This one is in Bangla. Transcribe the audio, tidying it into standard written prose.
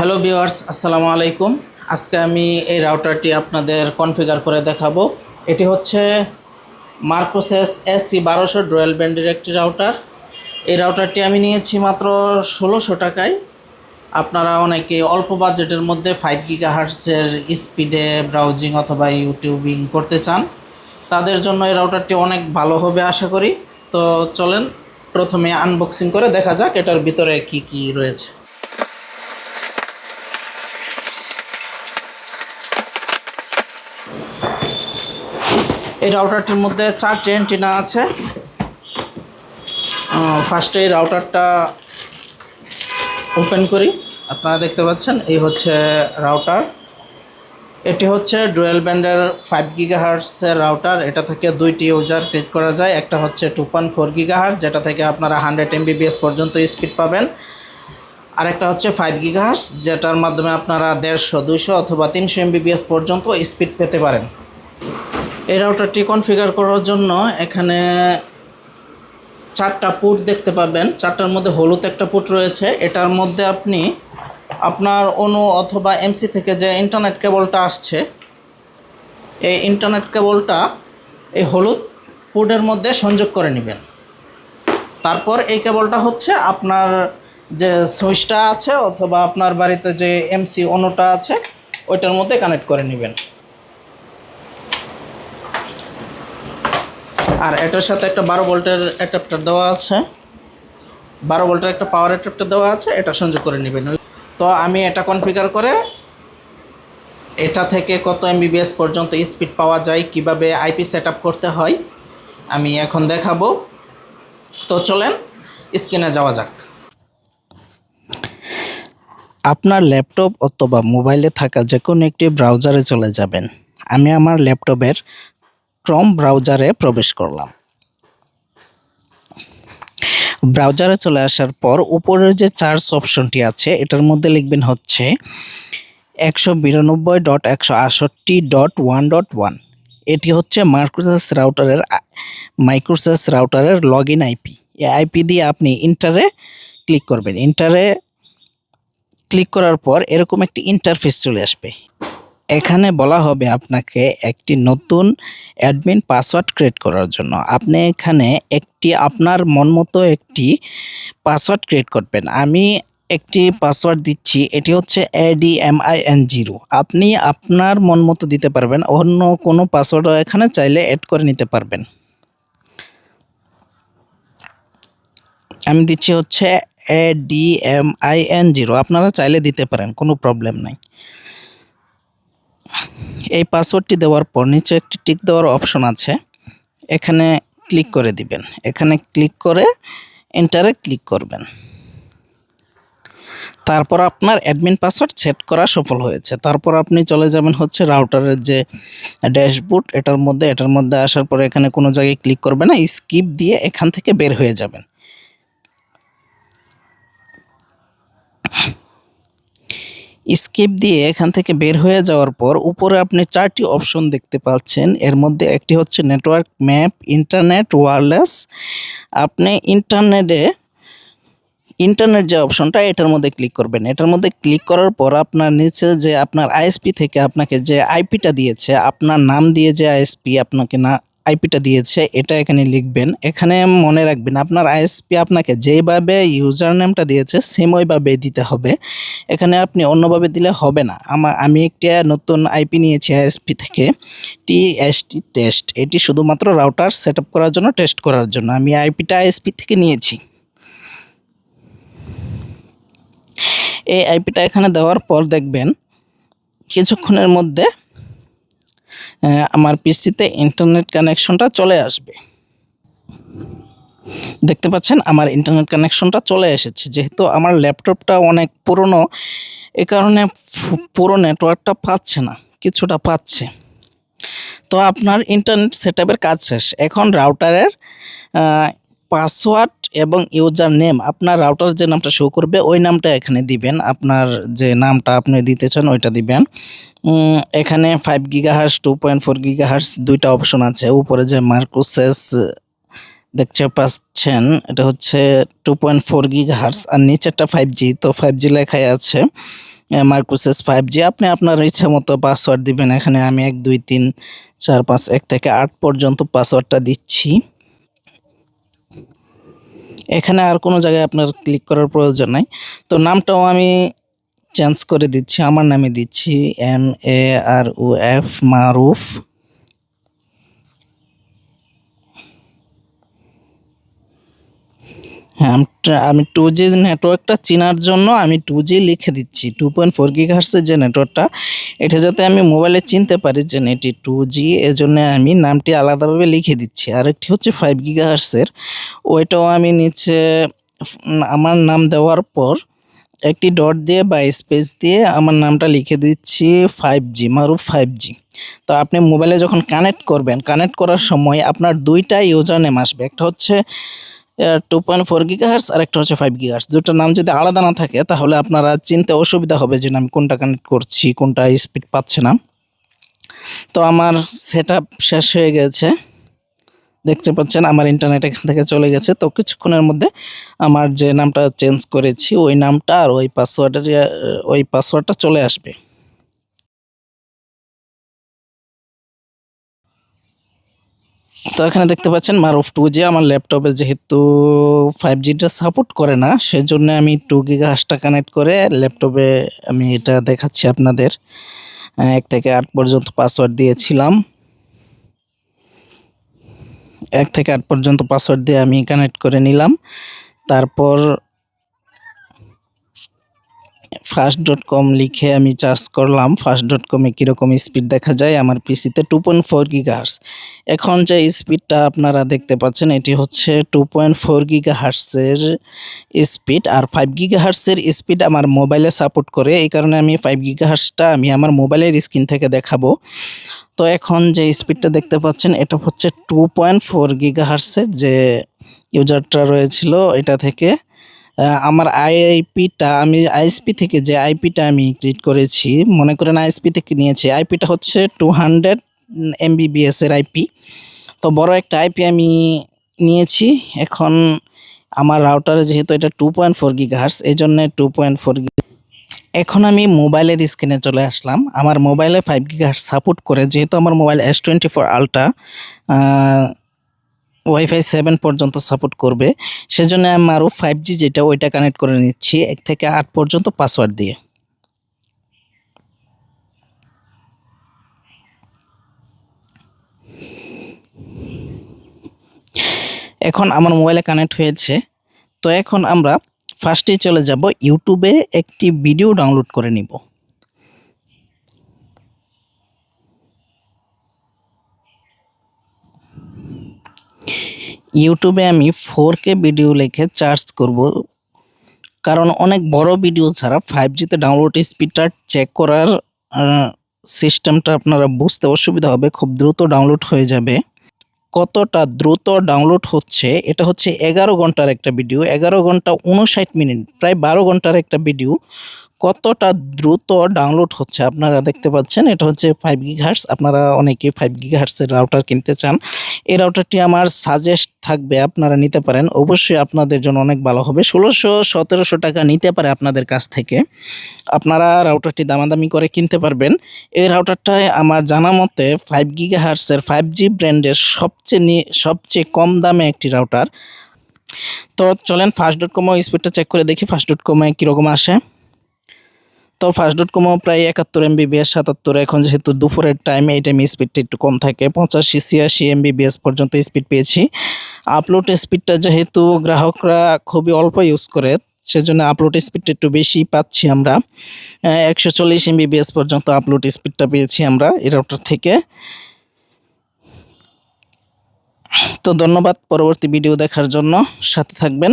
হ্যালো ভিউয়ার্স, আসসালামু আলাইকুম। আজকে আমি এই রাউটারটি আপনাদের কনফিগার করে দেখাবো। এটি হচ্ছে মার্কোসেস SC1200 ডুয়াল ব্যান্ডের একটি রাউটার। এই রাউটারটি আমি নিয়েছি মাত্র 1600 টাকায়। আপনারা অনেকে অল্প বাজেটের মধ্যে 5 গিগাহার্টজের স্পিডে ব্রাউজিং অথবা ইউটিউবিং করতে চান, তাদের জন্য এই রাউটারটি অনেক ভালো হবে আশা করি। তো চলেন প্রথমে আনবক্সিং করে দেখা যাক এটার ভিতরে কি কি রয়েছে। এই রাউটারটির মধ্যে 4টি অ্যান্টেনা আছে। ফার্স্টে এই রাউটারটা ওপেন করি। আপনারা দেখতে পাচ্ছেন এই হচ্ছে রাউটার। এটি হচ্ছে ডুয়াল ব্যান্ডের 5 গিগাহার্টজের রাউটার। এটা থেকে দুইটি ইউজার ক্রিয়েট করা যায়। একটা হচ্ছে 2.4 গিগাহার্টজ, যেটা থেকে আপনারা 100 MBPS পর্যন্ত স্পিড পাবেন। আর একটা হচ্ছে 5 গিগাহার্টজ, যেটার মাধ্যমে আপনারা 150, 200 অথবা 300 MBPS পর্যন্ত স্পিড পেতে পারেন। এই রাউটারটি কনফিগার করার জন্য এখানে 4টা পোর্ট দেখতে পাবেন। 4টার মধ্যে হলুদ একটা পোর্ট রয়েছে। এটার মধ্যে আপনি আপনার অনু অথবা এমসি থেকে যে ইন্টারনেট কেবলটা আসছে, এই ইন্টারনেট কেবলটা এই হলুদ পোর্টের মধ্যে সংযোগ করে নেবেন। তারপর এই কেবলটা হচ্ছে আপনার যে সুইচটা আছে অথবা আপনার বাড়িতে যে এমসি অনুটা আছে ওইটার মধ্যে কানেক্ট করে নেবেন। আর এটার সাথে একটা 12 ভোল্টের অ্যাডাপ্টার দেওয়া আছে, 12 ভোল্টের একটা পাওয়ার অ্যাডাপ্টার দেওয়া আছে, এটা সংযোগ করে নেবেন। তো আমি এটা কনফিগার করে এটা থেকে কত MBPS পর্যন্ত স্পিড পাওয়া যায়, কিভাবে আইপি সেট করতে হয় আমি এখন দেখাবো। তো চলেন স্ক্রিনে যাওয়া যাক। আপনার ল্যাপটপ অথবা মোবাইলে থাকা যে কোনো একটি ব্রাউজারে চলে যাবেন। আমি আমার ল্যাপটপের ক্রোম ব্রাউজারে প্রবেশ করলাম। ব্রাউজারে চলে আসার পর উপরের যে সার্চ অপশনটি আছে এটার মধ্যে লিখবেন হচ্ছে 192.168.1.1। এটি হচ্ছে মাইক্রোসেস রাউটারের লগ ইন আইপি। এই আইপি দিয়ে আপনি ইন্টারে ক্লিক করবেন। ইন্টারে ক্লিক করার পর এরকম একটি ইন্টারফেস চলে আসবে। এখানে বলা হবে আপনাকে একটি নতুন অ্যাডমিন পাসওয়ার্ড ক্রিয়েট করার জন্য। আপনি এখানে একটি আপনার মন মতো একটি পাসওয়ার্ড ক্রিয়েট করবেন। আমি একটি পাসওয়ার্ড দিচ্ছি, এটি হচ্ছে ADMIN0। আপনি আপনার মন মতো দিতে পারবেন, অন্য কোনো পাসওয়ার্ডও এখানে চাইলে অ্যাড করে নিতে পারবেন। আমি দিচ্ছি হচ্ছে ADMIN0, আপনারা চাইলে দিতে পারেন, কোনো প্রবলেম নাই। এই পাসওয়ার্ডটি দেওয়ার পর নিচে একটি টিক দেওয়ার অপশন আছে, এখানে ক্লিক করে দিবেন। এখানে ক্লিক করে এন্টারে ক্লিক করবেন। তারপর আপনার অ্যাডমিন পাসওয়ার্ড সেট করা সফল হয়েছে। তারপর আপনি চলে যাবেন হচ্ছে রাউটারের যে ড্যাশবোর্ড, এটার মধ্যে আসার পরে এখানে কোনো জায়গায় ক্লিক করবেন না, স্কিপ দিয়ে এখান থেকে বের হয়ে যাবেন। স্কিপ দিয়ে এখান থেকে বের হয়ে যাওয়ার পর উপরে আপনি 4টি অপশন দেখতে পাচ্ছেন। এর মধ্যে একটি হচ্ছে নেটওয়ার্ক ম্যাপ, ইন্টারনেট, ওয়্যারলেস। আপনি ইন্টারনেট যে অপশনটা এটার মধ্যে ক্লিক করবেন। এটার মধ্যে ক্লিক করার পর আপনার নিচে যে আপনার আইএসপি থেকে আপনাকে যে আইপিটা দিয়েছে, আপনার নাম দিয়ে যে আইএসপি আপনাকে আইপিটা দিয়েছে এটা এখানে লিখবেন। এখানে মনে রাখবেন আপনার আইএসপি আপনাকে যেভাবে ইউজার নেমটা দিয়েছে সেম ওইভাবে দিতে হবে। এখানে আপনি অন্যভাবে দিলে হবে না। আমি একটা নতুন আইপি নিয়েছি আইএসপি থেকে, TST টেস্ট। এটি শুধুমাত্র রাউটার সেট করার জন্য, টেস্ট করার জন্য আমি আইপিটা আইএসপি থেকে নিয়েছি। এই আইপিটা এখানে দেওয়ার পর দেখবেন কিছুক্ষণের মধ্যে আমার পিসিতে ইন্টারনেট কানেকশনটা চলে আসবে। দেখতে পাচ্ছেন আমার ইন্টারনেট কানেকশনটা চলে এসেছে। যেহেতু আমার ল্যাপটপটা অনেক পুরনো, এ কারণে পুরো নেটওয়ার্কটা পাচ্ছে না, কিছুটা পাচ্ছে। তো আপনার ইন্টারনেট সেটআপের কাজ শেষ। এখন রাউটারের পাসওয়ার্ড এবং ইউজার নেম, আপনার রাউটার যে নামটা শো করবে ওই নামটা এখানে দিবেন। আপনার যে নামটা আপনি দিতে চান ওইটা দিবেন। এখানে 5 গিগাহার্টজ, 2.4 গিগাহার্টজ দুইটা অপশন আছে। উপরে যে মার্কোসেস দেখতে পাচ্ছেন এটা হচ্ছে 2.4 গিগাহার্টজ, আর নিচেরটা 5G। তো 5G লেখাই আছে। মাইক্রোসেস 5G। আপনি আপনার ইচ্ছা মতো পাসওয়ার্ড দিবেন। এখানে আমি 1 2 3 4 5 1 থেকে 8 পর্যন্ত পাসওয়ার্ডটা দিচ্ছি। এখানে আর কোনো জায়গায় আপনার ক্লিক করার প্রয়োজন নাই। তো নামটাও আমি চেঞ্জ করে দিচ্ছি, আমার নামে দিচ্ছি MARUF, মারুফ। হ্যাঁ, আমি 2G নেটওয়ার্কটা চেনার জন্য আমি 2G লিখে দিচ্ছি। 2.4 গিগাহার্টজের যে নেটওয়ার্কটা, এটা যাতে আমি মোবাইলে চিনতে পারি যে এটি 2G, এজন্য আমি নামটি আলাদাভাবে লিখে দিচ্ছি। আরেকটি হচ্ছে 5 গিগাহার্টজের, ওইটাও আমি নিচে আমার নাম দেওয়ার পর একটি ডট দিয়ে বা স্পেস দিয়ে আমার নামটা লিখে দিচ্ছি 5G, মারুফ 5G। তো আপনি মোবাইলে যখন কানেক্ট করবেন, কানেক্ট করার সময় আপনার দুইটা ইউজার নেম আসবে, একটা হচ্ছে 2.4 গিগাহার্টজ আর একটা হচ্ছে 5 গিগাহার্টজ। দুটোর নাম যদি আলাদা না থাকে তাহলে আপনারা চিনতে অসুবিধা হবে যে আমি কোনটা কানেক্ট করছি, কোনটা স্পিড পাচ্ছে না। তো আমার সেটআপ শেষ হয়ে গেছে, দেখতে পাচ্ছেন আমার ইন্টারনেট এখান থেকে চলে গেছে। তো কিছুক্ষণের মধ্যে আমার যে নামটা চেঞ্জ করেছি ওই নামটা আর ওই পাসওয়ার্ডটা চলে আসবে। তো এখানে দেখতে পাচ্ছেন মারুফ 2G। আমার ল্যাপটপে যেহেতু 5Gটা সাপোর্ট করে না, সেজন্য আমি 2 গিগাহার্টজটা কানেক্ট করে ল্যাপটপে আমি এটা দেখাচ্ছি আপনাদের। 1 থেকে 8 পর্যন্ত পাসওয়ার্ড দিয়েছিলাম। 1 থেকে 8 পর্যন্ত পাসওয়ার্ড দিয়ে আমি কানেক্ট করে নিলাম। তারপর fast.com লিখে আমি চার্জ করলাম। fast.com-এ কীরকম স্পিড দেখা যায়, আমার পিসিতে 2.4 গিগাহার্টজ। এখন যে স্পিডটা আপনারা দেখতে পাচ্ছেন এটি হচ্ছে 2.4 গিগাহার্টজের স্পিড, আর 5 গিগাহার্টজের স্পিড আমার মোবাইলে সাপোর্ট করে। এই কারণে আমি 5 গিগাহার্টজটা আমি আমার মোবাইলের স্ক্রিন থেকে দেখাবো। তো এখন যে স্পিডটা দেখতে পাচ্ছেন এটা হচ্ছে 2.4 গিগাহার্টজের যে ইউজারটা রয়েছিল এটা থেকে আমার আমি আইএসপি থেকে যে আইপিটা আমি ক্রিয়েট করেছি, মনে করেন আইএসপি থেকে নিয়েছি, আইপিটা হচ্ছে 200 MBPS এর আইপি। তো বড় একটা আইপি আমি নিয়েছি। এখন আমার রাউটারে যেহেতু এটা 2.4 গিগাহার্টজ, এই জন্য 2.4 এখন আমি মোবাইলের স্ক্রিনে চলে আসলাম। আমার মোবাইলে 5 গিগাহার্টজ সাপোর্ট করে, যেহেতু আমার মোবাইল S24 আলট্রা ওয়াইফাই 7 পর্যন্ত সাপোর্ট করবে, সেজন্য আমি আরও 5G যেটা ওইটা কানেক্ট করে নিচ্ছি 1 থেকে 8 পর্যন্ত পাসওয়ার্ড দিয়ে। এখন আমার মোবাইলে কানেক্ট হয়েছে। তো এখন আমরা ফার্স্টেই চলে যাব ইউটিউবে একটি ভিডিও ডাউনলোড করে নিব। ইউটিউবে আমি 4K ভিডিও লিখে সার্চ করব, কারণ অনেক বড় ভিডিও ছাড়া 5Gতে ডাউনলোড স্পিডটা চেক করার সিস্টেমটা আপনারা বুঝতে অসুবিধা হবে, খুব দ্রুত ডাউনলোড হয়ে যাবে। কতটা দ্রুত ডাউনলোড হচ্ছে, এটা হচ্ছে 11 ঘন্টার একটা ভিডিও, 11 ঘন্টা 59 মিনিট, প্রায় 12 ঘন্টার একটা ভিডিও। কতটা দ্রুত ডাউনলোড হচ্ছে আপনারা দেখতে পাচ্ছেন। এটা হচ্ছে 5 গিগাহার্টজ। আপনারা অনেকেই 5 গিগাহার্টজের রাউটার কিনতে চান, এই রাউটারটি আমার সাজেস্ট থাকবে, আপনারা নিতে পারেন। অবশ্যই আপনাদের জন্য অনেক ভালো হবে। 1600-1700 টাকা নিতে পারে আপনাদের কাছ থেকে, আপনারা রাউটারটি দামাদামি করে কিনতে পারবেন। এই রাউটারটায় আমার জানা মতে 5 গিগাহার্টজের 5G ব্র্যান্ডের সবচেয়ে কম দামে একটি রাউটার। তো চলেন fast.com স্পিডটা চেক করে দেখি fast.com-এ কীরকম আসে। তো fast.com প্রায় 71 MBPS 77। এখন যেহেতু দুপুরের টাইমে এই টাইমে স্পিডটা একটু কম থাকে, 85-86 MBPS পর্যন্ত স্পিড পেয়েছি। আপলোড স্পিডটা যেহেতু গ্রাহকরা খুবই অল্প ইউজ করে, সেজন্য আপলোড স্পিডটা একটু বেশি পাচ্ছি আমরা। 140 MBPS পর্যন্ত আপলোড স্পিডটা পেয়েছি আমরা এই রাউটার থেকে। তো ধন্যবাদ পরবর্তী ভিডিও দেখার জন্য, সাথে থাকবেন।